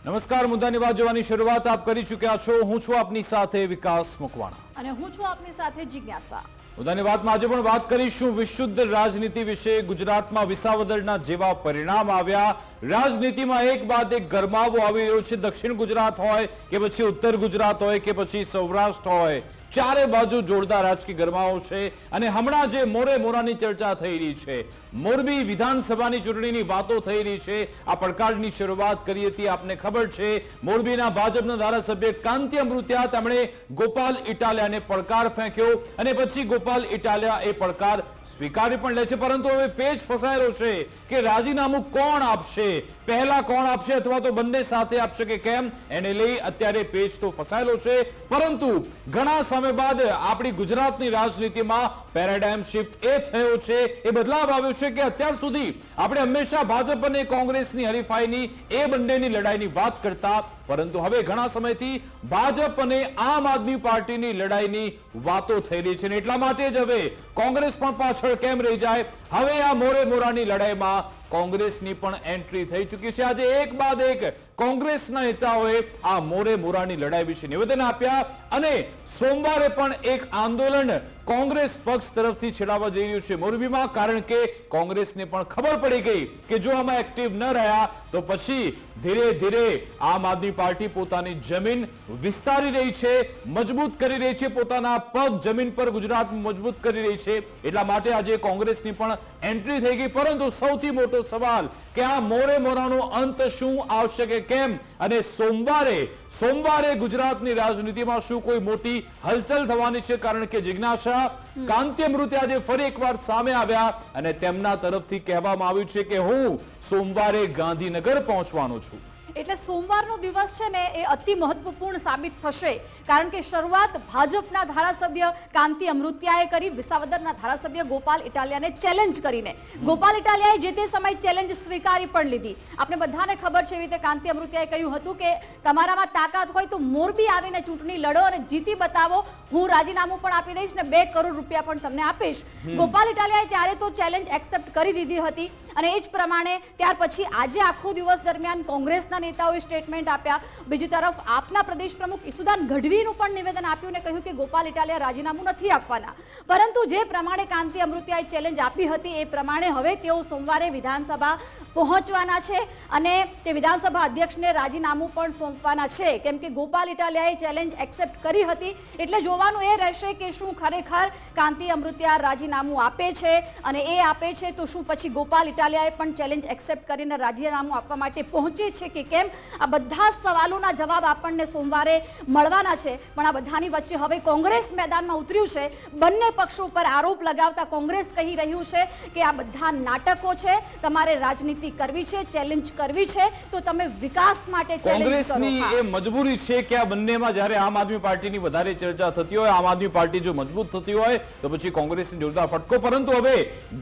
નમસ્કાર, મુદ્દાની વાત જોવાની શરૂઆત આપ કરી ચૂક્યા છો। હું છું આપની સાથે વિકાસ મકવાણા અને હું છું આપની સાથે જિજ્ઞાસા। મુદ્દાની વાતમાં આજે પણ વાત કરીશું વિશુદ્ધ રાજનીતિ વિશે। ગુજરાતમાં વિસાવદરના જેવા પરિણામ આવ્યા। રાજનીતિમાં એક બાદ એક ગરમાવો આવી રહ્યો છે। દક્ષિણ ગુજરાત હોય કે પછી ઉત્તર ગુજરાત હોય કે પછી સૌરાષ્ટ્ર હોય, ચારે બાજુ જોરદાર રાજકીય ગરમાવો છે। અને હમણાં જે મોરે મોરાની ચર્ચા થઈ રહી છે, મોરબી વિધાનસભાની ચૂંટણીની વાતો થઈ રહી છે। આ પડકારની શરૂઆત કરી હતી, આપને ખબર છે, મોરબીના ભાજપના ધારાસભ્ય કાંતિ અમૃતિયા, તેમણે ગોપાલ ઇટાલિયાને પડકાર ફેંક્યો અને પછી ગોપાલ ઇટાલિયા એ પડકાર સ્વીકારી પણ લે છે। પરંતુ હવે પેચ ફસાયેલો છે કે રાજીનામું કોણ આપશે, પહેલા કોણ આપશે અથવા તો બંને સાથે આપશે કે કેમ, એને લઈ અત્યારે પેચ તો ફસાયેલો છે। પરંતુ ઘણા સમય બાદ આપણી ગુજરાતની રાજનીતિમાં પેરાડાઇમ શિફ્ટ એ થયો છે, એ બદલાવ આવ્યો છે કે અત્યાર સુધી આપણે હંમેશા ભાજપ અને કોંગ્રેસની હરીફાઈની, એ બંનેની લડાઈની વાત કરતા, પરંતુ હવે ઘણા સમયથી ભાજપ અને આમ આદમી પાર્ટીની લડાઈની વાતો થઈ રહી છે। અને એટલા માટે જ હવે કોંગ્રેસ પણ પાછળ કેમ રહી જાય, હવે આ મોરે મોરાની લડાઈમાં કોંગ્રેસની પણ એન્ટ્રી થઈ ચૂકી છે। આજે એક બાદ એક કોંગ્રેસના નેતાઓએ આ મોરે મોરાની લડાઈ વિશે નિવેદન આપ્યા અને સોમવારે પણ એક આંદોલન કોંગ્રેસ પક્ષ તરફથી છેડાવવા જઈ રહ્યું છે મોરબીમાં, કારણ કે કોંગ્રેસને પણ ખબર પડી ગઈ કે જો આમાં એક્ટિવ ન રહ્યા તો પછી ધીરે ધીરે આમ આદમી પાર્ટી પોતાની જમીન વિસ્તારી રહી છે, મજબૂત કરી રહી છે, પોતાના પગ જમીન પર ગુજરાતમાં મજબૂત કરી રહી છે। એટલા માટે આજે કોંગ્રેસની પણ એન્ટ્રી થઈ ગઈ। પરંતુ સૌથી મોટો સવાલ કે આ મોરે મોરાનો અંત શું આવશે કે કેમ, અને સોમવારે ગુજરાતની રાજનીતિમાં શું કોઈ મોટી હલચલ થવાની છે, કારણ કે જિજ્ઞાસા, કાંતિ અમૃતિયા આજે ફરી એકવાર સામે આવ્યા અને તેમના તરફથી કહેવામાં આવ્યું છે કે હું સોમવારે ગાંધીનગર પહોંચવાનો છું। એટલે સોમવારનો દિવસ છે ને એ અતિ મહત્વપૂર્ણ સાબિત થશે, કારણ કે શરૂઆત ભાજપના ધારાસભ્ય કાંતિ અમૃતિયાએ કરી, વિસાવદરના ધારાસભ્ય ગોપાલ ઇટાલિયાને ચેલેન્જ કરીને। ગોપાલ ઇટાલિયાએ જે તે સમય ચેલેન્જ સ્વીકારી પણ લીધી। આપણે બધાને ખબર છે, એવી રીતે કાંતિ અમૃતિયાએ કહ્યું હતું કે તમારામાં તાકાત હોય તો મોરબી આવીને ચૂંટણી લડો અને જીતી બતાવો, હું રાજીનામું પણ આપી દઈશ ને 2 કરોડ રૂપિયા પણ તમને આપીશ। ગોપાલ ઇટાલિયાએ ત્યારે તો ચેલેન્જ એક્સેપ્ટ કરી દીધી હતી અને એ જ પ્રમાણે ત્યાર પછી આજે આખો દિવસ દરમિયાન કોંગ્રેસના નેતાઓએ સ્ટેટમેન્ટ આપ્યા। બીજી તરફ આપના પ્રદેશ પ્રમુખ ઈસુદાન ગઢવીનું પણ નિવેદન આપ્યું અને કહ્યું કે ગોપાલ ઇટાલિયા રાજીનામું નથી આપવાના। પરંતુ જે પ્રમાણે કાંતિ અમૃતિયાએ ચેલેન્જ આપી હતી એ પ્રમાણે હવે તેઓ સોમવારે વિધાનસભા પહોંચવાના છે અને તે વિધાનસભા અધ્યક્ષને રાજીનામું પણ સોંપવાના છે, કેમ કે ગોપાલ ઇટાલિયાએ ચેલેન્જ એક્સેપ્ટ કરી હતી। એટલે જોવાનું એ રહેશે કે શું ખરેખર કાંતિ અમૃતિયા રાજીનામું આપે છે, અને એ આપે છે તો શું પછી ગોપાલ ઇટાલિયાએ પણ ચેલેન્જ એક્સેપ્ટ કરીને રાજીનામું આપવા માટે પહોંચે છે કે કેમ, આ બધા સવાલોના જવાબ આપણને સોમવારે મળવાના છે। પણ આ બધાની વચ્ચે હવે કોંગ્રેસ મેદાનમાં ઉતર્યું છે। બંને પક્ષો પર આરોપ લગાવતા કોંગ્રેસ કહી રહ્યું છે કે આ બધા નાટકો છે, તમારે રાજનીતિ કરવી છે, ચેલેન્જ કરવી છે તો તમે વિકાસ માટે ચેલેન્જ કરો। કોંગ્રેસની એ મજબૂરી છે કે આ બંનેમાં જ્યારે આમ આદમી પાર્ટીની વધારે ચર્ચા થતી હોય, આમ આદમી પાર્ટી જો મજબૂત થતી હોય તો પછી કોંગ્રેસની જોરદાર ફટકો। પરંતુ હવે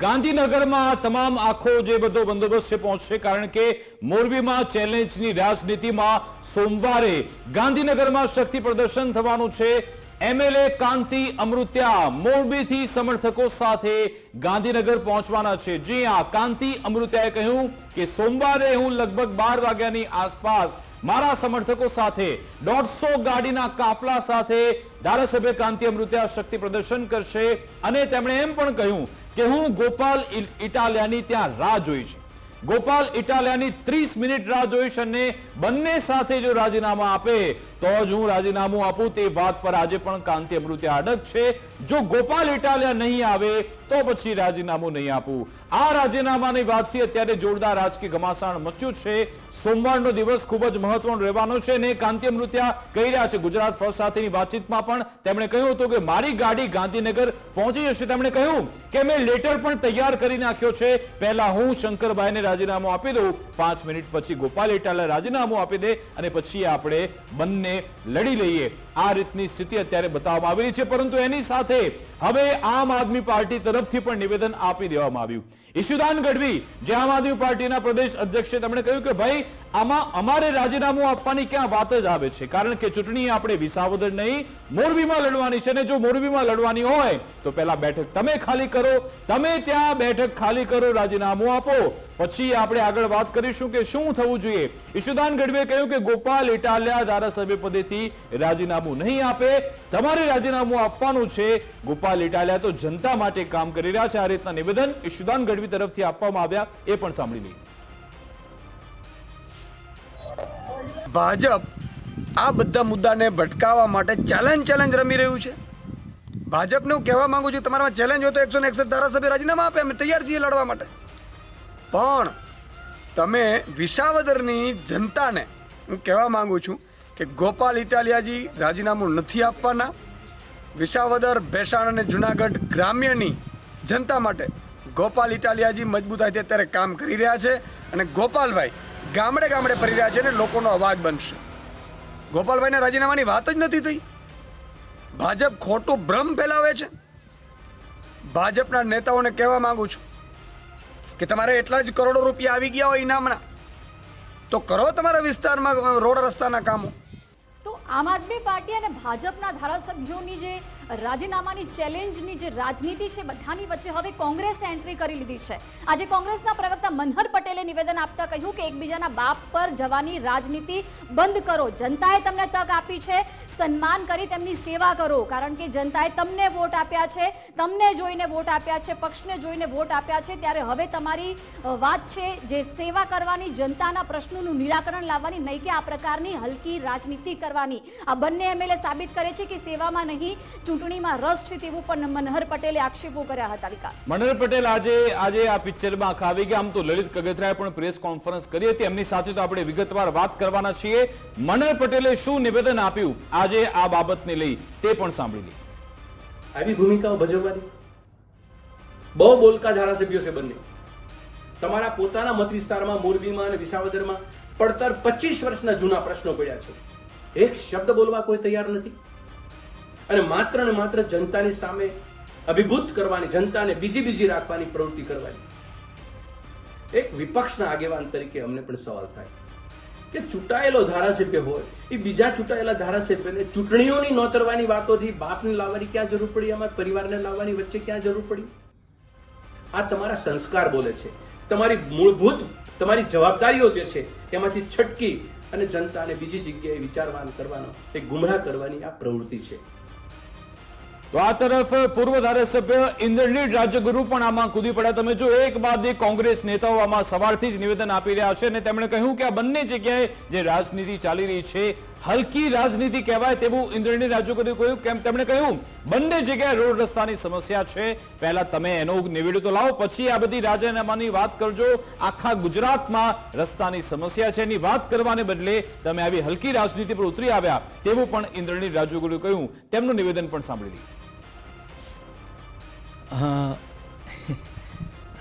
ગાંધીનગરમાં તમામ આખો જે બધો બંદોબસ્ત છે પહોંચશે, કારણ કે મોરબીમાં ચેલેન્જની રાજનીતિમાં સોમવારે ગાંધીનગરમાં શક્તિ પ્રદર્શન થવાનું છે। એમએલએ કાંતિ અમૃતિયા મોરબીથી સમર્થકો સાથે ગાંધીનગર પહોંચવાના છે। જી હા, કાંતિ અમૃતિયાએ કહ્યું કે સોમવારે હું લગભગ 12 વાગ્યાની આસપાસ મારા સમર્થકો સાથે 150 ગાડીના કાફલા સાથે ધારાસભ્ય કાંતિ અમૃતિયા શક્તિ પ્રદર્શન કરશે અને તેમણે એમ પણ કહ્યું કે હું ગોપાલ ઇટાલિયાની ત્યાં રાહ જોઈશ, ગોપાલ ઇટાલિયાની 30 મિનિટ રાહ જોઈશ અને બંને સાથે જો રાજીનામું આપે તો જ હું રાજીનામું આપું, તે વાત પર આજે પણ કાંતિ અમૃતિયા અડગ છે। જો ગોપાલ ઇટાલિયા નહીં આવે તો પછી રાજીનામું નહીં આપું। આ રાજીનામાની વાતથી અત્યારે જોરદાર રાજકીય ઘમાસાણ મચ્યું છે। સોમવારનો દિવસ ખૂબ જ મહત્વનો રહેવાનો છે અને કાંતિ અમૃતિયા કહી રહ્યા છે, ગુજરાત ફર્સ્ટ સાથેની વાતચીતમાં પણ તેમણે કહ્યું હતું કે મારી ગાડી ગાંધીનગર પહોંચી જશે। તેમણે કહ્યું કે મેં લેટર પણ તૈયાર કરી નાખ્યો છે, પહેલા હું શંકરભાઈને રાજીનામું આપી દઉં, 5 મિનિટ પછી ગોપાલ ઇટાલિયા રાજીનામું આપી દે અને પછી આપણે બંને લડી લઈએ। આ રીતની સ્થિતિ અત્યારે બતાવવામાં આવી રહી છે. પરંતુ એની સાથે હવે આમ આદમી પાર્ટી તરફથી પણ નિવેદન આપી દેવામાં આવ્યું. ઈશુદાન ગઢવી જે આમ આદમી પાર્ટીના પ્રદેશ અધ્યક્ષ છે, તેમણે કહ્યું કે ભાઈ આમાં અમારે રાજીનામું આપવાની ક્યાં વાત જ આવે છે, કારણ કે ચૂંટણી આપણે વિસાવદર નહીં મોરબીમાં લડવાની છે, ને જો મોરબીમાં લડવાની હોય તો પહેલા બેઠક તમે ખાલી કરો, તમે ત્યાં બેઠક ખાલી કરો, રાજીનામું આપો, પછી આપણે આગળ વાત કરીશું કે શું થવું જોઈએ. ઈશુદાન ગઢવીએ કહ્યું કે ગોપાલ ઇટાલિયા ધારાસભ્ય પદેથી રાજીનામું નહીં આપે, તમારે રાજીનામું આપવાનું છે. ગોપાલ ઇટાલિયા તો જનતા માટે કામ કરી રહ્યા છે. આ રીતના નિવેદન ઈશુદાન ગઢવી તરફથી આપવામાં આવ્યા, એ પણ સાંભળી લઈએ. ભાજપ આ બધા મુદ્દાને ભટકાવવા માટે ચેલેન્જ રમી રહ્યું છે. ભાજપને હું કહેવા માંગુ છું, તમારામાં ચેલેન્જ હોય તો 161 ધારાસભ્ય રાજીનામા આપે, અમે તૈયાર છીએ લડવા માટે. પણ તમે વિસાવદરની જનતાને હું કહેવા માંગુ છું કે ગોપાલ ઇટાલિયાજી રાજીનામું નથી આપવાના. વિસાવદર, ભેસાણ અને જુનાગઢ ગ્રામ્યની જનતા માટે ગોપાલ ઇટાલિયાજી મજબૂતાઈથી અત્યારે કામ કરી રહ્યા છે, અને ગોપાલભાઈ ગામડે ગામડે ફરી રહ્યા છે અને લોકોનો અવાજ બનશે. ગોપાલભાઈના રાજીનામાની વાત જ નથી થઈ. ભાજપ ખોટું ભ્રમ ફેલાવે છે. ભાજપના નેતાઓને કહેવા માંગુ છું કે તમારે એટલા જ કરોડો રૂપિયા આવી ગયા હોય ઇનામના, તો કરો તમારા વિસ્તારમાં રોડ રસ્તાના કામો. તો આમ આદમી પાર્ટી અને ભાજપના ધારાસભ્યોની જે રાજીનામાની ચેલેન્જની જે રાજનીતિ છે, બધાની વચ્ચે હવે કોંગ્રેસે એન્ટ્રી કરી લીધી છે. આજે કોંગ્રેસના પ્રવક્તા મનહર પટેલે નિવેદન આપતા કહ્યું કે એકબીજાના બાપ પર જવાની રાજનીતિ બંધ કરો. જનતાએ તમને તક આપી છે, સન્માન કરી તેમની સેવા કરો, કારણ કે જનતાએ તમને વોટ આપ્યા છે, તમને જોઈને વોટ આપ્યા છે, પક્ષને જોઈને વોટ આપ્યા છે. ત્યારે હવે તમારી વાત છે જે સેવા કરવાની, જનતાના પ્રશ્નોનું નિરાકરણ લાવવાની, નહીં કે આ પ્રકારની હલકી રાજનીતિ કરવાની. આ બંને એમએલએ સાબિત કરે છે કે સેવામાં નહીં ચૂંટણીમાં રસ છે, તેવું પણ મનહર પટેલે આક્ષેપો કર્યા હતા. વિકાસ મનહર પટેલ આજે આ પિક્ચરમાં આવી ગયા. આમ તો લલિત કગથરાએ પણ પ્રેસ કોન્ફરન્સ કરી હતી, એમની સાથે તો આપણે વિગતવાર વાત કરવાના છીએ. મનહર પટેલે શું નિવેદન આપ્યું આજે આ બાબતને લઈ તે પણ સાંભળી લઈએ. આવી ભૂમિકાઓ ભજવવાની બહુ બોલકા ધારાસભ્યો છે બંને. તમારા પોતાના મત વિસ્તારમાં મોરબીમાં અને વિસાવદરમાં પડતર 25 વર્ષના જૂના પ્રશ્નો પડ્યા છે. એક શબ્દ બોલવા કોઈ તૈયાર નથી, અને માત્ર જનતાની સામે અભિભૂત કરવાની, જનતાને બીજી રાખવાની પ્રવૃત્તિ કરવાની. એક વિપક્ષના આગેવાન તરીકે અમને પણ સવાલ થાય કે ચૂંટાયેલો ધારાસભ્ય હોય એ બીજા ચૂંટાયેલા ધારાસભ્યને ચૂંટણીઓની નોતરવાની વાતોથી બાપને લાવવાની ક્યાં જરૂર પડી? આમાં પરિવારને લાવવાની વચ્ચે ક્યાં જરૂર પડી? આ તમારા સંસ્કાર બોલે છે. તમારી મૂળભૂત તમારી જવાબદારીઓ જે છે એમાંથી છટકી અને જનતાને બીજી જગ્યાએ વિચારવાન કરવાનો, એક ગુમરાહ કરવાની આ પ્રવૃત્તિ છે. તો આ તરફ પૂર્વ ધારાસભ્ય ઇન્દ્રનીલ રાજ્યગુરુ પણ આમાં કૂદી પડ્યા. તમે જો એક બાદ એક કોંગ્રેસ નેતાઓ આમાં સવારથી જ નિવેદન આપી રહ્યા છે, અને તેમણે કહ્યું કે આ બંને જગ્યાએ જે રાજનીતિ ચાલી રહી છે હલકી રાજનીતિ કહેવાય તેવું ઇન્દ્રનીલ રાજ્યગુરુએ કહ્યું. કેમ? તેમણે કહ્યું બંને જગ્યાએ રોડ રસ્તાની સમસ્યા છે, પહેલા તમે એનો નિવેડો તો લાવો, પછી આ બધી રાજીનામાની વાત કરજો. આખા ગુજરાતમાં રસ્તાની સમસ્યા છે, એની વાત કરવાને બદલે તમે આવી હલકી રાજનીતિ પર ઉતરી આવ્યા તેવું પણ ઇન્દ્રનીલ રાજ્યગુરુએ કહ્યું. તેમનું નિવેદન પણ સાંભળી લીધું.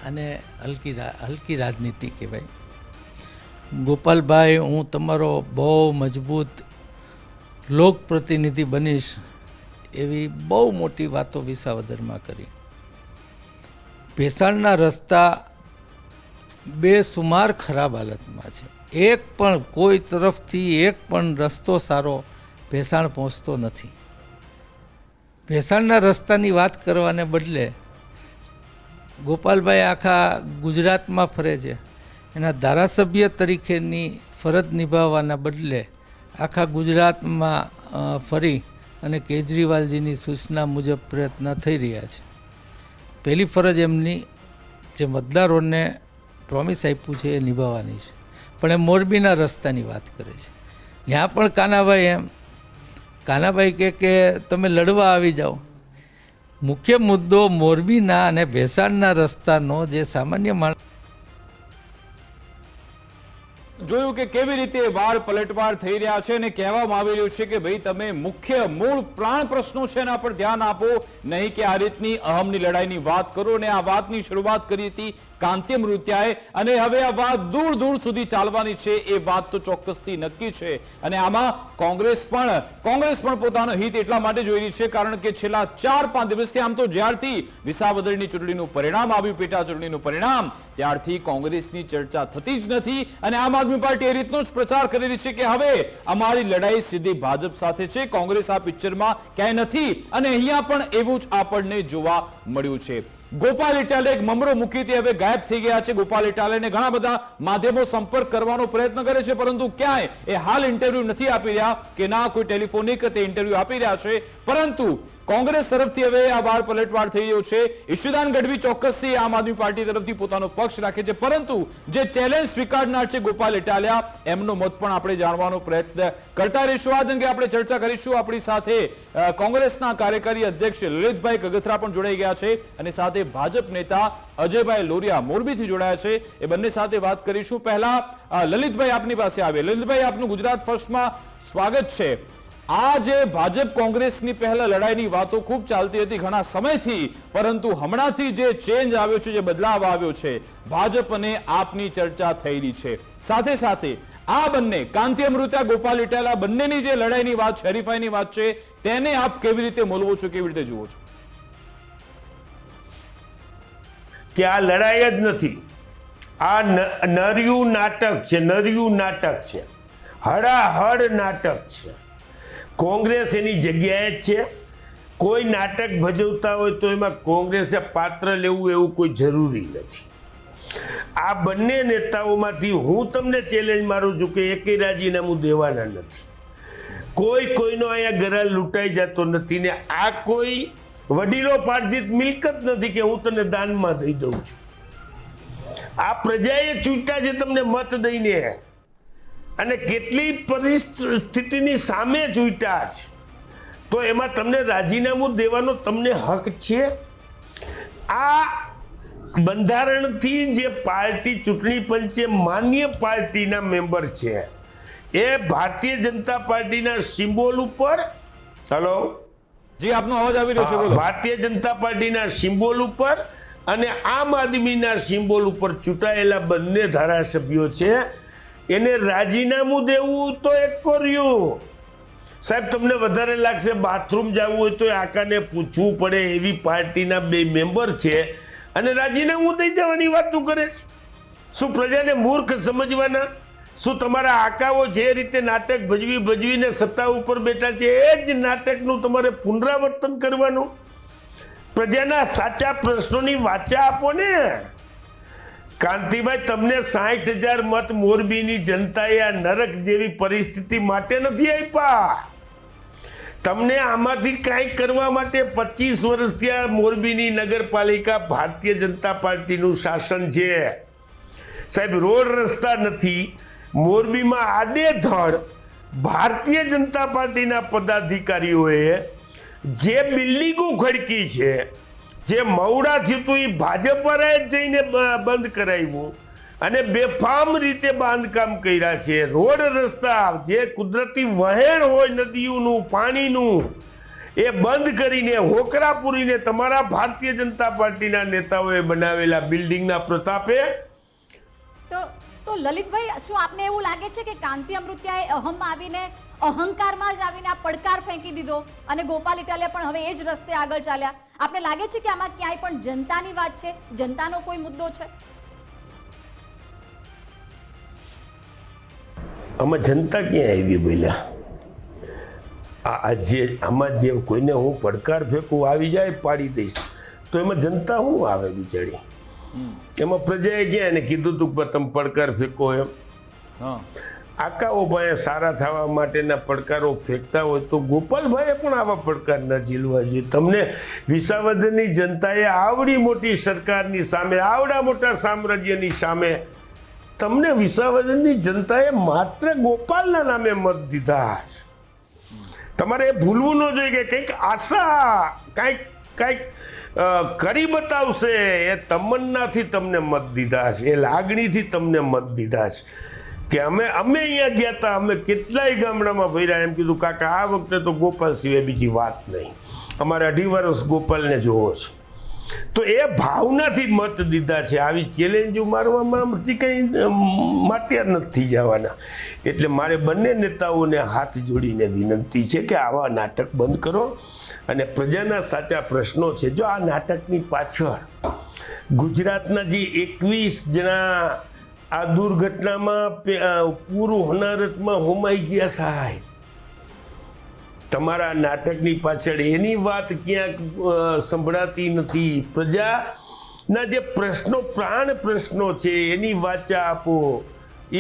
અને હલકી રાજનીતિ કહેવાય. ગોપાલભાઈ, હું તમારો બહુ મજબૂત લોકપ્રતિનિધિ બનીશ એવી બહુ મોટી વાતો વિસાવદરમાં કરી. ભેસાણના રસ્તા બેસુમાર ખરાબ હાલતમાં છે. એક પણ કોઈ તરફથી એક પણ રસ્તો સારો ભેસાણ પહોંચતો નથી. ભેસાણના રસ્તાની વાત કરવાને બદલે ગોપાલભાઈ આખા ગુજરાતમાં ફરે છે. એના ધારાસભ્ય તરીકેની ફરજ નિભાવવાના બદલે આખા ગુજરાતમાં ફરી અને કેજરીવાલજીની સૂચના મુજબ પ્રયત્ન થઈ રહ્યા છે. પહેલી ફરજ એમની જે મતદારોને પ્રોમિસ આપ્યું છે એ નિભાવવાની છે. પણ એ મોરબીના રસ્તાની વાત કરે છે. ત્યાં પણ કાનાભાઈ કે તમે લડવા આવી જાઓ. મુખ્ય મુદ્દો મોરબીના અને ભેસાણના રસ્તાનો જે સામાન્ય માણસ જોયું કે કેવી રીતે વાળ પલટવાર થઈ રહ્યા છે, અને કહેવામાં આવી રહ્યું છે કે ભાઈ તમે મુખ્ય મૂળ પ્રાણ પ્રશ્નો છે એના પર ધ્યાન આપો, નહીં કે આ રીતની અહમની લડાઈની વાત કરો. અને આ વાતની શરૂઆત કરી હતી કાંતિ અમૃત્યાએ, અને હવે આ વાત દૂર દૂર સુધી ચાલવાની છે એ વાત તો ચોક્કસથી નક્કી છે. અને આમાં કોંગ્રેસ પણ પોતાનો હિત એટલા માટે જોઈ રહી છે કારણ કે છેલ્લા 4-5 દિવસથી, આમ તો જ્યારથી વિસાવદરની ચૂંટણીનું પરિણામ આવ્યું, પેટા ચૂંટણીનું પરિણામ, ત્યારથી કોંગ્રેસની ચર્ચા થતી જ નથી. અને આમ આદમી પાર્ટી એ રીતનો જ પ્રચાર કરી રહી છે કે હવે અમારી લડાઈ સીધી ભાજપ સાથે છે, કોંગ્રેસ આ પિક્ચરમાં ક્યાંય નથી. અને અહીંયા પણ એવું જ આપણને જોવા મળ્યું છે. ગોપાલ ઇટાલિયા એક મમરો મૂકીથી હવે ગાયબ થઈ ગયા છે. ગોપાલ ઇટાલિયાને ઘણા બધા માધ્યમો સંપર્ક કરવાનો પ્રયત્ન કરે છે, પરંતુ ક્યાંય એ હાલ ઇન્ટરવ્યુ નથી આપી રહ્યા કે ના કોઈ ટેલિફોનિક તે ઇન્ટરવ્યુ આપી રહ્યા છે. પરંતુ કોંગ્રેસ તરફથી હવે આ વાર પલટવાર થઈ રહ્યો છે. ઈશુદાન ગઢવી ચોક્કસથી આમ આદમી પાર્ટી તરફથી પોતાનો પક્ષ રાખે છે, પરંતુ જે ચેલેન્જ સ્વીકારનાર છે ગોપાલ ઇટાલિયા, એમનો મત પણ આપણે જાણવાનો પ્રયત્ન કરતા રહીશું. આ અંગે આપણે ચર્ચા કરીશું. આપણી સાથે કોંગ્રેસના કાર્યકારી અધ્યક્ષ લલિતભાઈ કગથરા પણ જોડાઈ ગયા છે, અને સાથે ભાજપ નેતા અજયભાઈ લોરિયા મોરબીથી જોડાયા છે. એ બંને સાથે વાત કરીશું. પહેલા લલિતભાઈ આપની પાસે આવે. લલિતભાઈ, આપનું ગુજરાત ફર્સ્ટમાં સ્વાગત છે. આ જે ભાજપ કોંગ્રેસની પહેલા લડાઈની વાતો ખૂબ ચાલતી હતી ઘણા સમયથી, પરંતુ હમણાંથી જે ચેન્જ આવ્યો છે, જે બદલાવ આવ્યો છે, ભાજપ અને આપની ચર્ચા થયેલી છે. સાથે સાથે આ બંને કાંતિ અમૃત્યા, ગોપાલ ઇટાલિયા બંનેની જે લડાઈની વાત છે, હરીફાઈની વાત છે, તેને આપ કેવી રીતે મોલવો છો, કેવી રીતે જુઓ છો? કે આ લડાઈ જ નથી, આ નર્યું નાટક છે, નર્યું નાટક છે, હડાહડ નાટક છે. કોંગ્રેસ એની જગ્યાએ જ છે. કોઈ નાટક ભજવતા હોય તો એમાં કોંગ્રેસે પાત્ર લેવું એવું કોઈ જરૂરી નથી. આ બંને નેતાઓમાંથી હું તમને ચેલેન્જ મારું છું કે એકેય રાજીનામું દેવાના નથી. કોઈનો અહીંયા ગરાલ લૂંટાઈ જતો નથી ને આ કોઈ વડીલો પાર્જિત મિલકત નથી કે હું તને દાનમાં દઈ દઉં છું. આ પ્રજાએ ચૂંટ્યા છે તમને મત દઈને, અને કેટલી પરિસ્થિતિની સામે ચૂંટ્યા છે, તો એમાં તમને રાજીનામું દેવાનો તમને હક છે? આ બંધારણથી જે પાર્ટી ચૂંટણી પંચે માન્ય પાર્ટીના મેમ્બર છે એ ભારતીય જનતા પાર્ટીના સિમ્બોલ ઉપર, હેલો જી આપનો અવાજ આવી રહ્યો છે, બોલો. ભારતીય જનતા પાર્ટીના સિમ્બોલ ઉપર અને આમ આદમીના સિમ્બોલ ઉપર ચૂંટાયેલા બંને ધારાસભ્યો છે. એને રાજીનામું દેવું તો એક કર્યું. સાહેબ, તમને વધારે લાગશે બાથરૂમ જવું હોય તો આકાને પૂછવું પડે એવી પાર્ટીના બે મેમ્બર છે અને રાજીનામું દઈ દેવાની વાતો કરે છે. શું પ્રજાને મૂર્ખ સમજવાના? શું તમારા આકાઓ જે રીતે નાટક ભજવીને સત્તા ઉપર બેઠા છે એ જ નાટકનું તમારે પુનરાવર્તન કરવાનું? પ્રજાના સાચા પ્રશ્નોની વાચા આપો ને. કાંતિભાઈ, તમને 60,000 મત મોરબીની જનતાએ આ નરક જેવી પરિસ્થિતિ માટે નથી આપ્યા. તમને આમાંથી કાંઈક કરવા માટે 25 વર્ષથી આ મોરબીની નગરપાલિકા ભારતીય જનતા પાર્ટીનું શાસન છે. સાહેબ, રોડ રસ્તા નથી. મોરબીમાં આડેધડ ભારતીય જનતા પાર્ટીના પદાધિકારીઓએ જે બિલ્ડિંગો ખડકી છે, જે મવડા થયું હતું એ ભાજપ વાળાએ જઈને બંધ કરાવ્યું અને બેફામ રીતે બાંધકામ કર્યા છે. રોડ રસ્તા જે કુદરતી વહેણ હોય નદીઓનું, પાણીનું, એ બંધ કરીને હોકરા પૂરીને તમારા ભારતીય જનતા પાર્ટીના નેતાઓએ બનાવેલા બિલ્ડિંગના પ્રતાપે. તો લલિતભાઈ, શું આપને એવું લાગે છે કે કાંતિ અમૃત્યાએ અહંકારમાં જ આવીને આ પડકાર ફેંકી દીધો અને ગોપાલ ઇટાલિયા પણ હવે એ જ રસ્તે આગળ ચાલ્યા? આપને લાગે છે કે આમાં ક્યાંય પણ જનતાની વાત છે, જનતાનો કોઈ મુદ્દો છે? આમાં જનતા ક્યાં આવી બોલ્યા? આમાં જે કોઈને હું પડકાર ફેંકું આવી જાય પાડી દઈશ તો એમાં જનતા શું આવે બિચારી? એમાં પ્રજાએ ક્યાં એને કીધું હતું કે તમે પડકાર ફેંકો એમ? આકાઓ ભાઈ સારા થવા માટેના પડકારો ફેંકતા હોય તો ગોપાલભાઈએ પણ આવા પડકાર ન ઝીલવા જોઈએ. તમને વિસાવદરની જનતાએ આવડી મોટી સરકારની સામે, આવડા મોટા સામ્રાજ્યની સામે તમને વિસાવદરની જનતાએ માત્ર ગોપાલના નામે મત દીધા. તમારે એ ભૂલવું ન જોઈએ કે કંઈક આશા, કંઈક કરી બતાવશે એ તમન્નાથી તમને મત દીધા છે, એ લાગણીથી તમને મત દીધા છે. કે અમે અહીંયા ગયા હતા, અમે કેટલાય ગામડામાં ભર્યા, એમ કીધું કાકા આ વખતે તો ગોપાલ સિવાય બીજી વાત નહીં, અમારે 2.5 વર્ષ ગોપાલને જોવો છે. તો એ ભાવનાથી મત દીધા છે. આવી ચેલેન્જો મારવામાં કંઈ માટ્યા નથી જવાના. એટલે મારે બંને નેતાઓને હાથ જોડીને વિનંતી છે કે આવા નાટક બંધ કરો અને પ્રજાના સાચા પ્રશ્નો છે. જો આ નાટકની પાછળ ગુજરાતના જે 21 જણા આ દુર્ઘટનામાં પૂરું હોનારતમાં હોમાઈ ગયા સાહેબ, તમારા નાટકની પાછળ એની વાત ક્યાંક સંભળાતી નથી. પ્રજાના જે પ્રશ્નો, પ્રાણ પ્રશ્નો છે એની વાચા આપો.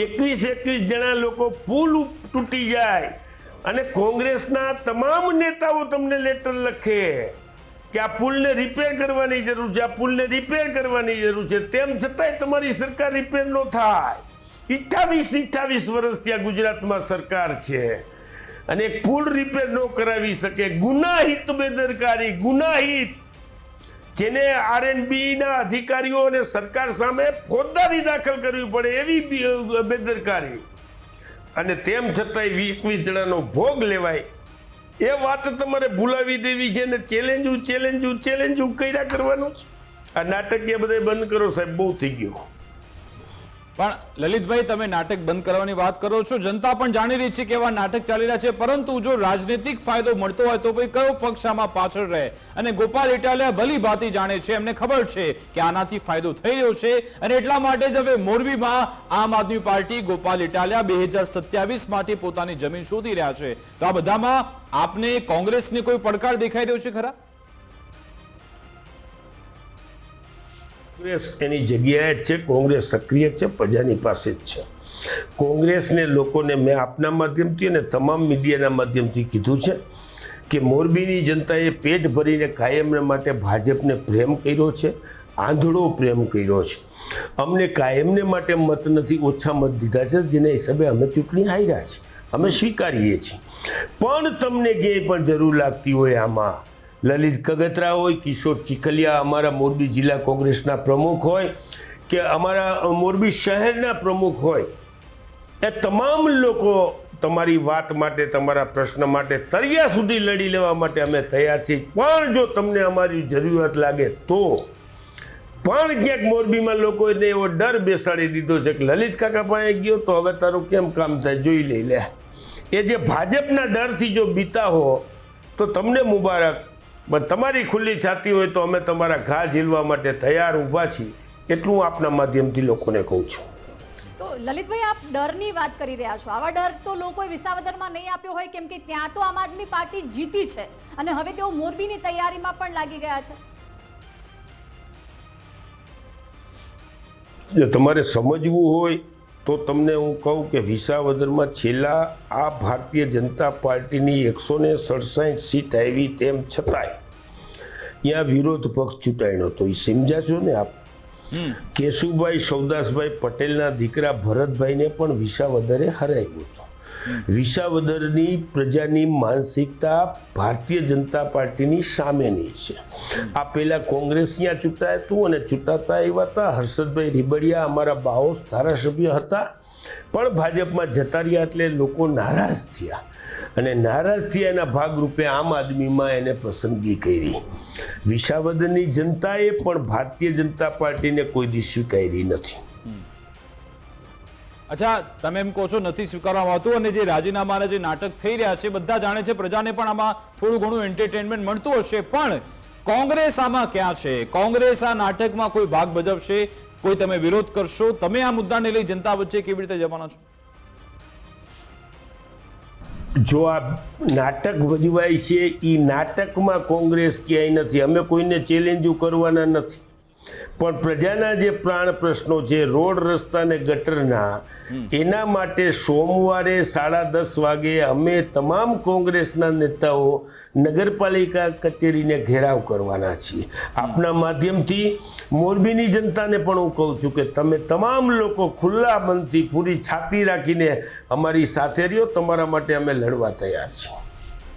21 જણા લોકો પુલ તૂટી જાય અને કોંગ્રેસના તમામ નેતાઓ તમને લેટર લખે કે આ પુલને રિપેર કરવાની જરૂર છે, આ પુલને રિપેર કરવાની જરૂર છે, તેમ છતાંય તમારી સરકાર રિપેર ન થાય. 28 વર્ષ ત્યાં ગુજરાતમાં સરકાર છે અને એક પુલ રિપેર ન કરાવી શકે. ગુનાહિત બેદરકારી, ગુનાહિત, જેને આરએનબી ના અધિકારીઓ અને સરકાર સામે ફોજદારી દાખલ કરવી પડે એવી બેદરકારી, અને તેમ છતાંય 21 જણાનો ભોગ લેવાય એ વાત તમારે ભૂલાવી દેવી છે ને ચેલેન્જ કર્યા કરવાનું છે. આ નાટકીય બધા બંધ કરો સાહેબ, બહુ થઈ ગયું. પણ લલિતભાઈ, તમે નાટક બંધ કરવાની વાત કરો છો, જનતા પણ જાણી રહી છે કે એવા નાટક ચાલી રહ્યા છે, પરંતુ જો રાજનીતિક ફાયદો મળતો હોય તો ભાઈ કયો પક્ષ આમાં પાછળ રહે? અને ગોપાલ ઇટાલિયા ભલી ભાતી જાણે છે, એમને ખબર છે કે આનાથી ફાયદો થઈ રહ્યો છે, અને એટલા માટે જ હવે મોરબીમાં આમ આદમી પાર્ટી ગોપાલ ઇટાલિયા 2027 માટે પોતાની જમીન શોધી રહ્યા છે. તો આ બધામાં આપને કોંગ્રેસને કોઈ પડકાર દેખાઈ રહ્યો છે ખરા? કોંગ્રેસ એની જગ્યાએ જ છે, કોંગ્રેસ સક્રિય છે, પ્રજાની પાસે જ છે. કોંગ્રેસને લોકોને મેં આપના માધ્યમથી અને તમામ મીડિયાના માધ્યમથી કીધું છે કે મોરબીની જનતાએ પેટ ભરીને કાયમને માટે ભાજપને પ્રેમ કર્યો છે, આંધળો પ્રેમ કર્યો છે. અમને કાયમને માટે મત નથી, ઓછા મત દીધા છે, જેના હિસાબે અમે ચૂંટણી હાર્યા છે, અમે સ્વીકારીએ છીએ. પણ તમને ક્યાંય પણ જરૂર લાગતી હોય આમાં, લલિત કગતરા હોય, કિશોર ચીખલિયા અમારા મોરબી જિલ્લા કોંગ્રેસના પ્રમુખ હોય કે અમારા મોરબી શહેરના પ્રમુખ હોય, એ તમામ લોકો તમારી વાત માટે, તમારા પ્રશ્ન માટે તળિયા સુધી લડી લેવા માટે અમે તૈયાર છીએ. પણ જો તમને અમારી જરૂરિયાત લાગે તો પણ ક્યાંક મોરબીમાં લોકોને એવો ડર બેસાડી દીધો છે કે લલિત કાકા પાસે ગયો તો હવે તારું કેમ કામ થાય, જોઈ લઈ લે. એ જે ભાજપના ડરથી જો બીતા હો તો તમને મુબારક, પણ તમારી ખુલ્લી છાતી હોય તો અમે તમારા ઘા ઝીલવા માટે તૈયાર ઊભા છીએ. એટલું આપના માધ્યમથી લોકોને કહું છું. તો લલિતભાઈ, આપ ડરની વાત કરી રહ્યા છો. આવા ડર તો લોકોએ વિસાવદરમાં નહીં આપ્યો હોય, કેમ કે ત્યાં તો આમ આદમી પાર્ટી જીતી છે અને હવે તેઓ મોરબીની તૈયારીમાં પણ લાગી ગયા છે. જો તમારે સમજવું હોય તો તમને હું કહું કે વિસાવદરમાં છેલ્લા આ ભારતીય જનતા પાર્ટીની 167 સીટ આવી, તેમ છતાંય ત્યાં વિરોધ પક્ષ ચૂંટાયો હતો. એ સમજાશો ને આપ? કેશુભાઈ સૌદાસભાઈ પટેલના દીકરા ભરતભાઈને પણ વિસાવદરે હરાવ્યો હતો. વિસાવદરની પ્રજાની માનસિકતા ભારતીય જનતા પાર્ટીની સામેની છે. આ પહેલા કોંગ્રેસ ત્યાં ચૂંટાયું હતું અને ચૂંટાતા એવા હતા હર્ષદભાઈ રીબડિયા અમારા બાઓસ ધારાસભ્ય હતા, પણ ભાજપમાં જતા રહ્યા એટલે લોકો નારાજ થયા અને નારાજ થયા એના ભાગરૂપે આમ આદમીમાં એને પસંદગી કરી. વિસાવદરની જનતાએ પણ ભારતીય જનતા પાર્ટીને કોઈ દિવસ સ્વીકારી નથી. અચ્છા, તમે એમ કહો છો નથી સ્વીકારવામાં આવતું, અને જે રાજીનામાના જે નાટક થઈ રહ્યા છે બધા જાણે છે, પ્રજાને પણ આમાં થોડું ઘણું એન્ટરટેનમેન્ટ મળતું હશે, પણ કોંગ્રેસ આમાં ક્યાં છે? કોંગ્રેસ આ નાટકમાં કોઈ ભાગ ભજવશે? કોઈ તમે વિરોધ કરશો? તમે આ મુદ્દાને લઈ જનતા વચ્ચે કેવી રીતે જવાના છો? જો આ નાટક ભજવાય છે એ નાટકમાં કોંગ્રેસ ક્યાંય નથી. અમે કોઈને ચેલેન્જો કરવાના નથી, પણ પ્રજાના જે પ્રાણ પ્રશ્નો છે, રોડ રસ્તા ને ગટરના, એના માટે સોમવારે 10:30 વાગે અમે તમામ કોંગ્રેસના નેતાઓ નગરપાલિકા કચેરીને ઘેરાવ કરવાના છીએ. આપના માધ્યમથી મોરબીની જનતાને પણ હું કહું છું કે તમે તમામ લોકો ખુલ્લા મનથી પૂરી છાતી રાખીને અમારી સાથે રહ્યો, તમારા માટે અમે લડવા તૈયાર છીએ.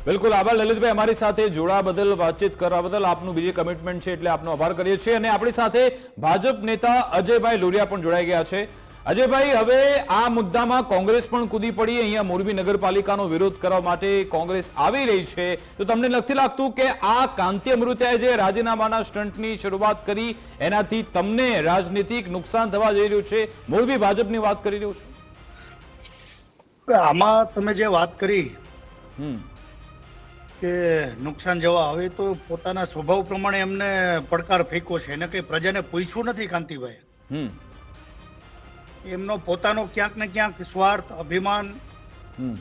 બિલકુલ, આભાર લલિતભાઈ, અમારી સાથે જોડા બદલ, વાતચીત કરવા બદલ. આપનું બીજી કમિટમેન્ટ છે એટલે આપનો આભાર કરીએ છીએ. અને આપણી સાથે ભાજપ નેતા અજયભાઈ લોરિયા પણ જોડાઈ ગયા છે. અજયભાઈ, હવે આ મુદ્દામાં કોંગ્રેસ પણ કૂદી પડી. અહીંયા મોરબી નગરપાલિકાનો વિરોધ કરવા માટે કોંગ્રેસ આવી રહી છે. તો તમને નથી લાગતું કે આ કાંતિ અમૃતિયાએ જે રાજીનામાના સ્ટન્ટની શરૂઆત કરી એનાથી તમને રાજનીતિક નુકસાન થવા જઈ રહ્યું છે? મોરબી ભાજપની વાત કરી રહ્યો છું. આમાં તમે જે વાત કરી હમ કે નુકસાન જવા, હવે તો પોતાના સ્વભાવ પ્રમાણે એમને પડકાર ફેંક્યો છે. એને કઈ પ્રજાને પૂછ્યું નથી કાંતિભાઈ. હમ એમનો પોતાનો ક્યાંક ને ક્યાંક સ્વાર્થ, અભિમાન, હમ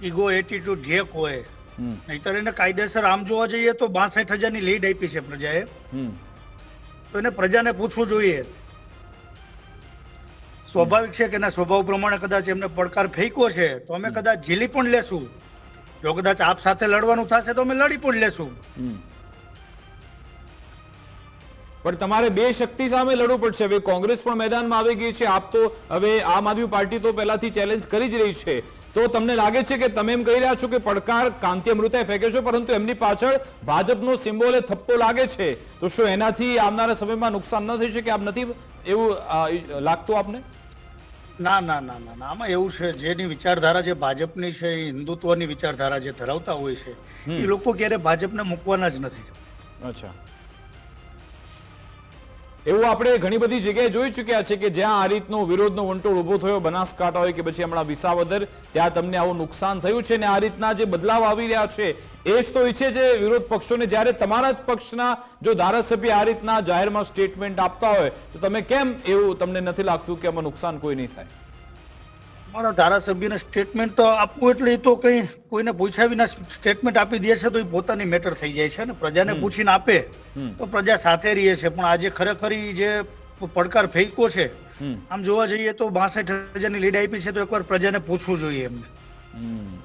ઈગો, એટીટ્યુડ જે હોય, હમ નહીતર એને કાયદેસર આમ જોવા જઈએ તો 62,000ની લીડ આપી છે પ્રજાએ, હમ તો એને પ્રજાને પૂછવું જોઈએ. સ્વાભાવિક છે કે એના સ્વભાવ પ્રમાણે કદાચ એમને પડકાર ફેંક્યો છે તો અમે કદાચ ઝીલી પણ લેશું. જો કદાચ આપ સાથે લડવાનું થશે તો અમે લડી પણ લેશું. હમ. પણ તમારે બે શક્તિ સામે લડવું પડશે. હવે કોંગ્રેસ પણ મેદાનમાં આવી ગઈ છે. આપ તો હવે આમ આદમી પાર્ટી તો પહેલાથી ચેલેન્જ કરી જ રહી છે. તો તમને લાગે છે કે તમે એમ કહી રહ્યા છો કે પડકાર કાંતિ અમૃતાએ ફેંક્યો છે, પરંતુ એમની પાછળ ભાજપનો સિમ્બોલ એ થપ્પો લાગે છે, તો શું એનાથી આવનારા સમયમાં નુકસાન ન થઈ શકે? આપ નથી એવું લાગતું આપને? ના ના ના ના ના, આમાં એવું છે, જેની વિચારધારા જે ભાજપની છે, એ હિન્દુત્વની વિચારધારા જે ધરાવતા હોય છે, એ લોકો ક્યારે ભાજપને મૂકવાના જ નથી. અચ્છા, એવું આપણે ઘણી બધી જગ્યાએ જોઈ ચૂક્યા છે કે જ્યાં આ રીતનો વિરોધનો વંટોળ ઉભો થયો, બનાસકાંઠા હોય કે પછી હમણાં વિસાવદર, ત્યાં તમને આવું નુકસાન થયું છે. ને આ રીતના જે બદલાવ આવી રહ્યા છે એ જ તો ઈચ્છે છે વિરોધ પક્ષોને. જ્યારે તમારા જ પક્ષના જો ધારાસભ્ય આ રીતના જાહેરમાં સ્ટેટમેન્ટ આપતા હોય તો તમે કેમ એવું તમને નથી લાગતું કે આમાં નુકસાન કોઈ નહીં થાય? મારા ધારાસભ્યને સ્ટેટમેન્ટ તો આપવું એટલે એ તો કઈ કોઈને પૂછ્યા વિના સ્ટેટમેન્ટ આપી દે છે તો એ પોતાની મેટર થઈ જાય છે ને. પ્રજાને પૂછીને આપે તો પ્રજા સાથે રહીએ છે. પણ આજે ખરેખર ઈ જે પડકાર ફેંક્યો છે, આમ જોવા જઈએ તો 62,000ની લીડ આપી છે, તો એકવાર પ્રજાને પૂછવું જોઈએ એમને.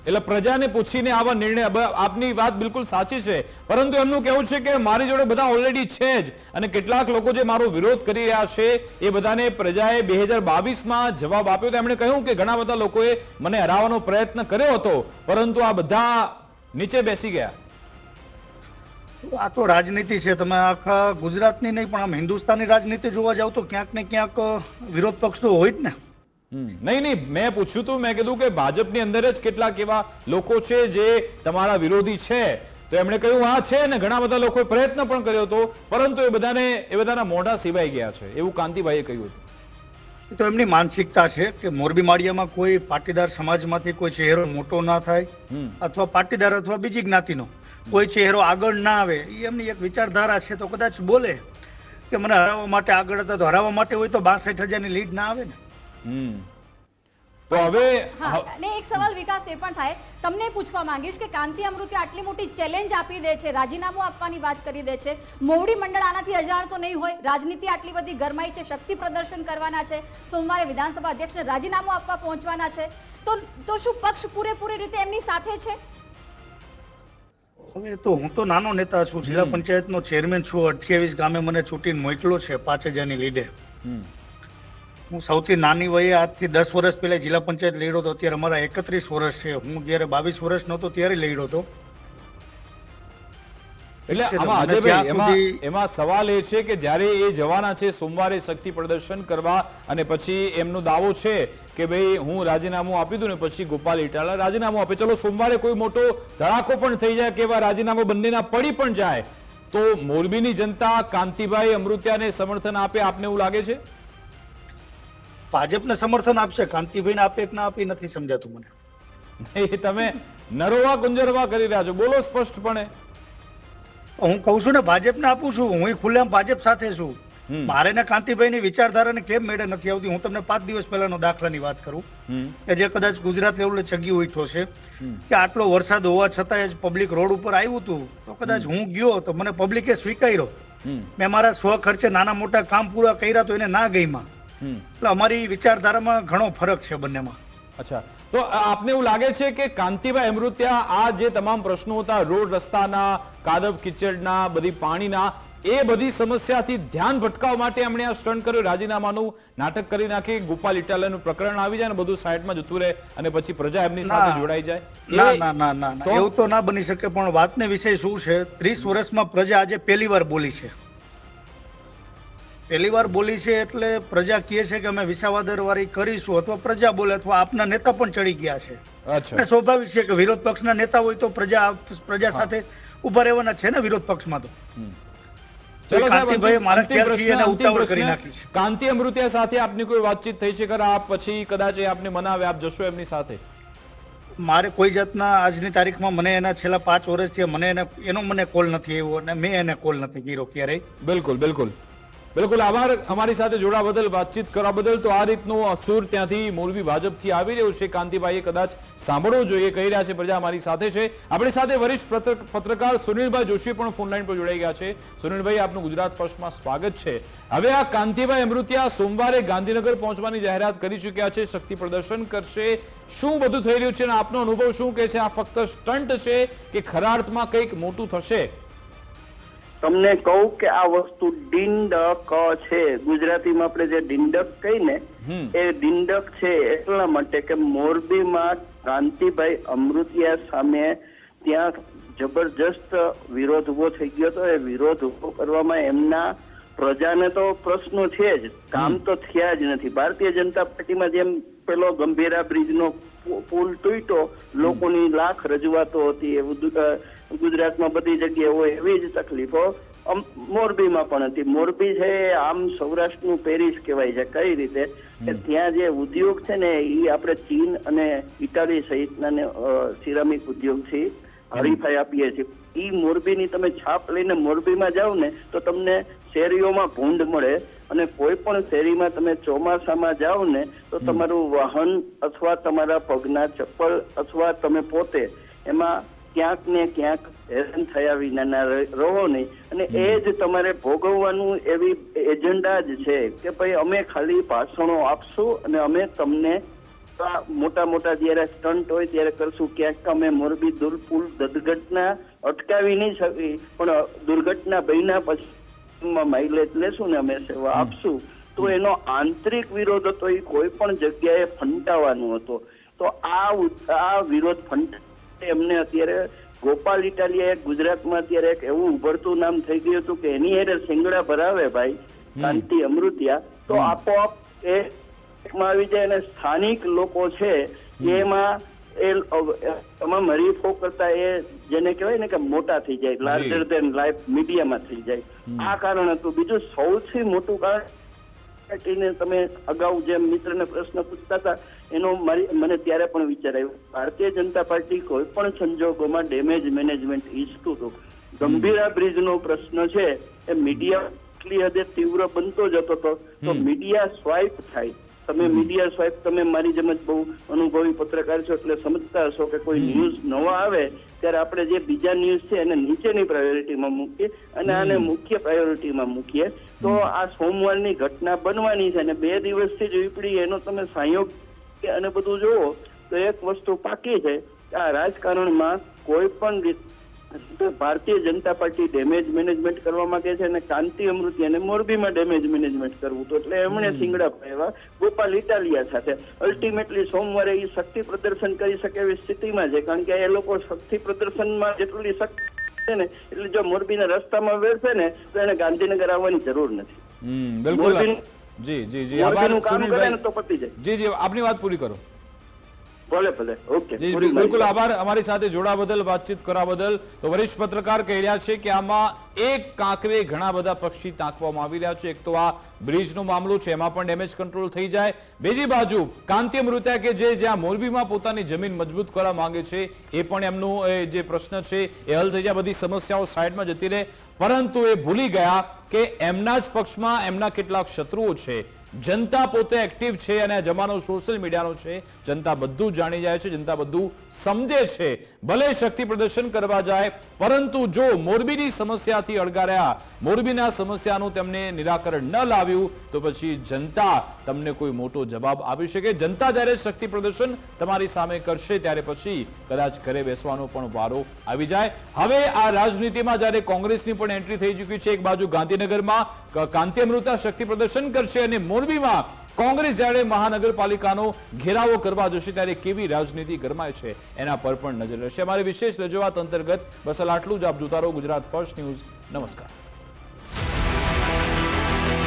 એટલે પ્રજાને પૂછીને આવા નિર્ણય, આપની વાત બિલકુલ સાચી છે, પરંતુ એમનું કહેવું છે કે મારી જોડે બધા ઓલરેડી છે જ, અને કેટલાક લોકો જે મારો વિરોધ કરી રહ્યા છે એ બધાને પ્રજાએ 2022માં જવાબ આપ્યો તો એમણે કહ્યું કે ઘણા બધા લોકોએ મને હરાવવાનો પ્રયત્ન કર્યો હતો, પરંતુ આ બધા નીચે બેસી ગયા. આ તો રાજનીતિ છે. તમે આખા ગુજરાતની નહીં પણ આમ હિન્દુસ્તાની રાજનીતિ જોવા જાવ તો ક્યાંક ને ક્યાંક વિરોધ પક્ષ તો હોય જ ને. નહીં, મેં પૂછ્યું હતું, મેં કીધું કે ભાજપની અંદર જ કેટલાક એવા લોકો છે જે તમારા વિરોધી છે, તો એમણે કહ્યું હા છે, ને ઘણા બધા લોકોએ પ્રયત્ન પણ કર્યો હતો, પરંતુ એ બધાના મોઢા સિવાય ગયા છે, એવું કાંતિભાઈએ કહ્યું હતું. તો એમની માનસિકતા છે કે મોરબી માળિયામાં કોઈ પાટીદાર સમાજમાંથી કોઈ ચહેરો મોટો ના થાય, અથવા પાટીદાર અથવા બીજી જ્ઞાતિનો કોઈ ચહેરો આગળ ના આવે, એ એમની એક વિચારધારા છે. તો કદાચ બોલે કે મને હરાવવા માટે આગળ હતા, તો હરાવવા માટે હોય તો 62,000ની લીડ ના આવે ને. તો હવે હા, અને એક સવાલ વિકાસ એ પણ થાય, તમને પૂછવા માંગીશ કે કાંતિ અમૃતિયા આટલી મોટી ચેલેન્જ આપી દે છે, રાજીનામું આપવાની વાત કરી દે છે, મોવડી મંડળ આનાથી અજાણ તો નહીં હોય? રાજનીતિ આટલી બધી ગરમાઈ છે, શક્તિ પ્રદર્શન કરવાના છે, સોમવારે વિધાનસભા અધ્યક્ષને રાજીનામું આપવા પહોંચવાના છે, તો શું પક્ષ પૂરેપૂરી રીતે એમની સાથે છે? હવે તો હું તો નાનો નેતા છું, જિલ્લા પંચાયતનો ચેરમેન છું, 28 ગામે મને ચૂંટીને મોકલો છે 5,000ની લીડે. હું સૌથી નાની વયે આજથી 10 વર્ષ પહેલા જિલ્લા પંચાયત લડ્યો હતો, અત્યારે અમારા 31 વર્ષ છે. હું જયારે 22 વર્ષ નહોતો ત્યારે લડ્યો હતો. એટલે આમાં અજયભાઈ એમાં સવાલ એ છે કે જ્યારે એ જવાના છે સોમવારે શક્તિ પ્રદર્શન કરવા, અને પછી એમનો દાવો છે કે ભાઈ હું રાજીનામું આપી દઉં ને પછી ગોપાલ ઇટાલા રાજીનામું આપે, ચલો સોમવારે કોઈ મોટો ધડાકો પણ થઈ જાય કે એવા રાજીનામું બંનેના પડી પણ જાય, તો મોરબીની જનતા કાંતિભાઈ અમૃતિયાને સમર્થન આપે? આપને એવું લાગે છે? ભાજપને સમર્થન આપશે, કાંતિભાઈને આપે કે ના આપે નથી સમજાતું મને. એ તમે નરોવા ગુંજરવા કરી રહ્યા છો, બોલો સ્પષ્ટપણે. હું કહું છું ને ભાજપને આપું છું, હું ખુલ્લેઆમ ભાજપ સાથે છું. મારે ને કાંતિભાઈની વિચારધારાને કેમ મેળે નથી આવતી? હું તમને 5 દિવસ પહેલાનો દાખલાની વાત કરું કે જે કદાચ ગુજરાત લેવલે છગી ઉઠ્યો છે કે આટલો વરસાદ હોવા છતાં જ પબ્લિક રોડ ઉપર આવ્યું હતું, તો કદાચ હું ગયો તો મને પબ્લિકે સ્વીકાર્યો. મેં મારા સ્વ ખર્ચે નાના મોટા કામ પૂરા કર્યા તો એને ના ગઈમાં. એટલે અમારી વિચારધારામાં ઘણો ફરક છે બંનેમાં. અચ્છા, તો આપને એવું લાગે છે કે કાંતિભાઈ અમૃતિયા આ જે તમામ પ્રશ્નો હતા, રોડ રસ્તાના, કાદવ કિચડના, બધી પાણીના, એ બધી સમસ્યાથી ધ્યાન ભટકાવવા માટે એમણે આ સ્ટન્ટ કર્યો, રાજીનામાનું નાટક કરી નાખી, ગોપાલ ઇટાલિયાનું પ્રકરણ આવી જાય ને બધું સાઈડમાં જતું રહે અને પછી પ્રજા એમની સાથે જોડાઈ જાય? ના, એવું તો ના બની શકે. પણ વાતને વિષય શું છે, 30 વર્ષમાં પ્રજા આજે પહેલી વાર બોલી છે. પહેલી વાર બોલી છે એટલે પ્રજા કહે છે કે અમે વિસાવદર વાળી કરીશું, અથવા પ્રજા બોલે અથવા આપના નેતા પણ ચડી ગયા છે. અચ્છા, અને સ્વાભાવિક છે કે વિરોધ પક્ષના નેતા હોય તો પ્રજા સાથે ઉભા રહેવાના છે ને વિરોધ પક્ષમાં. તો ચલો સાહેબ, કાંતિભાઈએ મારા અંતિમ ખ્યાલથી પ્રશ્ન, એને અંતિમ ઉતાવળ કરી પ્રશ્ન. નાખી છે. કાંતિ અમૃતિયા સાથે આપની કોઈ વાતચીત થઈ છે ખરા? આપ પછી કદાચ એ આપને મનાવે, આપ જશો એમની સાથે? મારે કોઈ જાતના આજની તારીખમાં મને એના છેલ્લા 5 વર્ષથી એનો મને કોલ નથી આવ્યો અને મેં એને કોલ નથી કર્યો ક્યારેય. બિલકુલ બિલકુલ બિલકુલ આભાર અમારી સાથે જોડાવા બદલ, વાતચીત કરવા બદલ. તો આ રીતનો અસુર ત્યાંથી મોરબી ભાજપથી આવી રહ્યો છે. કાંતિભાઈએ કદાચ સાંભળવું જોઈએ, કહી રહ્યા છે પ્રજા અમારી સાથે છે. આપણી સાથે વરિષ્ઠ પત્રકાર સુનિલભાઈ જોશી પણ ફોનલાઈન પર જોડાઈ ગયા છે. સુનિલભાઈ, આપનું ગુજરાત ફર્સ્ટમાં સ્વાગત છે. હવે આ કાંતિભાઈ અમૃતિયા સોમવારે ગાંધીનગર પહોંચવાની જાહેરાત કરી ચૂક્યા છે, શક્તિ પ્રદર્શન કરશે. શું બધું થઈ રહ્યું છે અને આપનો અનુભવ શું કહે છે? આ ફક્ત સ્ટન્ટ છે કે ખરા અર્થમાં કંઈક મોટું થશે? તમને કહું કે આ વસ્તુ ડિંડક છે. ગુજરાતીમાં આપણે જે ડિંડક કહીને એ ડિંડક છે એટલા માટે કે મોરબીમાં કાંતિભાઈ અમૃતિયા સામે ત્યાં જબરજસ્ત વિરોધ ઉભો થઈ ગયો હતો. એ વિરોધ ઉભો કરવામાં એમના પ્રજાને તો પ્રશ્નો છે જ, કામ તો થયા જ નથી. ભારતીય જનતા પાર્ટીમાં જેમ પેલો ગંભીરા બ્રિજનો પુલ તૂટ્યો, લોકોની લાખ રજૂઆતો હતી, ગુજરાતમાં બધી જગ્યાએ હોય એવી જ તકલીફો મોરબીમાં પણ હતી. મોરબી છે આમ સૌરાષ્ટ્રનું પેરિસ કહેવાય છે. કઈ રીતે કે ત્યાં જે ઉદ્યોગ છે ને એ આપણે ચીન અને ઇટાલી સહિતના સિરામિક ઉદ્યોગથી હરીફાઈ આપીએ છીએ. એ મોરબીની તમે છાપ લઈને મોરબીમાં જાઓ ને તો તમને શેરીઓમાં ભૂંડ મળે, અને કોઈ પણ શેરીમાં તમે ચોમાસામાં જાઓ ને તો તમારું વાહન અથવા તમારા પગના ચપ્પલ અથવા તમે પોતે એમાં ક્યાંક ને ક્યાંક હેરાન થયા વિના રહો નહીં. અને એ જ તમારે ભોગવવાનું એવી એજન્ડા જ છે કે ભાઈ અમે ખાલી ભાષણો આપશું અને અમે તમને મોટા મોટા જયારે સ્ટન્ટ હોય ત્યારે કરશું. ક્યાંક અમે મોરબી પુલ દુર્ઘટના અટકાવી નહીં શકી, પણ દુર્ઘટના બન્યા પછી માઇલેજ લેશું ને અમે સેવા આપશું. તો એનો આંતરિક વિરોધ હતો, એ કોઈ પણ જગ્યાએ ફંટાવાનો હતો. તો આ વિરોધ એમને અત્યારે ગોપાલ ઇટાલિયા ગુજરાતમાં અત્યારે એક એવું ઉભરતું નામ થઈ ગયું હતું કે એની હારે સિંગડા ભરાવે ભાઈ કાંતિ અમૃતિયા, તો આપોઆપ એ આવી જાય. અને સ્થાનિક લોકો છે એમાં તમામ હરીફો કરતા એ જેને કહેવાય ને કે મોટા થઈ જાય, લાર્જર ધેન લાઈફ મીડિયામાં થઈ જાય. આ કારણ હતું. બીજું સૌથી મોટું કારણ તમે અગાઉ જેમ મિત્રને પ્રશ્ન પૂછતા હતા એનો મને ત્યારે પણ વિચાર આવ્યો. ભારતીય જનતા પાર્ટી કોઈ પણ સંજોગોમાં ડેમેજ મેનેજમેન્ટ ઈચ્છતું હતું. ગંભીરા બ્રિજનો પ્રશ્ન છે એ મીડિયા એટલી હદે તીવ્ર બનતો જતો હતો તો મીડિયા સ્વાઇપ થાય. તમે મીડિયા સ્વાઇપ, તમે મારી જેમ જ બહુ અનુભવી પત્રકાર છો એટલે સમજતા હશો કે કોઈ ન્યૂઝ નવા આવે ત્યારે આપણે જે બીજા ન્યૂઝ છે એને નીચેની પ્રાયોરિટીમાં મૂકીએ અને આને મુખ્ય પ્રાયોરિટીમાં મૂકીએ. તો આ સોમવારની ઘટના બનવાની છે અને 2 દિવસથી જ ઉપડી એનો તમે સંયોગ અને બધું જોવો તો એક વસ્તુ પાકી છે, આ રાજકારણમાં કોઈ પણ Bharatiya Janata party damage management કરવા માંગે છે અને કાંતિ અમૃતિયાને મોરબીમાં ડેમેજ મેનેજમેન્ટ કરવું તો એટલે એમણે સિંગડા પાડ્યા ગોપાલ ઇટાલિયા સાથે. અલ્ટિમેટલી સોમવારે એ શક્તિ પ્રદર્શન કરી શકે એવી સ્થિતિમાં છે, કારણ કે એ લોકો શક્તિ પ્રદર્શનમાં જેટલી શક્તિ છે ને એટલે જો મોરબીના રસ્તામાં વેરશે ને તો એને ગાંધીનગર આવવાની જરૂર નથી. બિલકુલ. જી જી જી આભાર સુનિલભાઈ. તો પતી જાય. જી જી આપની વાત પૂરી કરો. ભલે ભલે, ઓકે. બિલકુલ આભાર અમારી સાથે જોડા બદલ, વાતચીત કરવા બદલ. તો વરિષ્ઠ પત્રકાર કહી રહ્યા છે કે આમાં એક કાંકરે ઘણા બધા પક્ષી તાંકવામાં આવી રહ્યા છે. એક તો આ બ્રિજનો મામલો છે, એમાં પણ ડેમેજ કંટ્રોલ થઈ જાય. બીજી બાજુ કાંતિ અમૃતિયા કે જે જ્યાં મોરબીમાં પોતાની જમીન મજબૂત કરવા માંગે છે એ પણ એમનો જે પ્રશ્ન છે એ હલ થઈ જાય, બધી સમસ્યાઓ સાઈડમાં જતી રહે. પરંતુ એ ભૂલી ગયા કે એમના જ પક્ષમાં એમના કેટલાક શત્રુઓ છે. જનતા પોતે એક્ટિવ છે અને આ જમાનો સોશિયલ મીડિયાનો છે. જનતા બધું જાણી જાય છે, જનતા બધું સમજે છે. ભલે શક્તિ પ્રદર્શન કરવા જાય, પરંતુ જો મોરબીની સમસ્યાથી અળગાર્યા, મોરબીના સમસ્યાનું તેમને નિરાકરણ ન લાવ્યું તો પછી જનતા તમને કોઈ મોટો જવાબ આપી શકે. જનતા જ્યારે શક્તિ પ્રદર્શન તમારી સામે કરશે ત્યારે પછી કદાચ ઘરે બેસવાનો પણ વારો આવી જાય. હવે આ રાજનીતિમાં જ્યારે કોંગ્રેસની પણ એન્ટ્રી થઈ ચૂકી છે. એક બાજુ ગાંધીનગરમાં કાંતિ અમૃતિયા શક્તિ પ્રદર્શન કરશે અને મોરબીમાં કોંગ્રેસ જ્યારે મહાનગરપાલિકાનો ઘેરાવો કરવા જશે ત્યારે કેવી રાજનીતિ ગરમાય છે એના પર પણ નજર રહેશે. અમારી વિશેષ રજૂઆત અંતર્ગત બસ આટલું જ. આપ જોતા રહો ગુજરાત ફર્સ્ટ ન્યૂઝ. નમસ્કાર.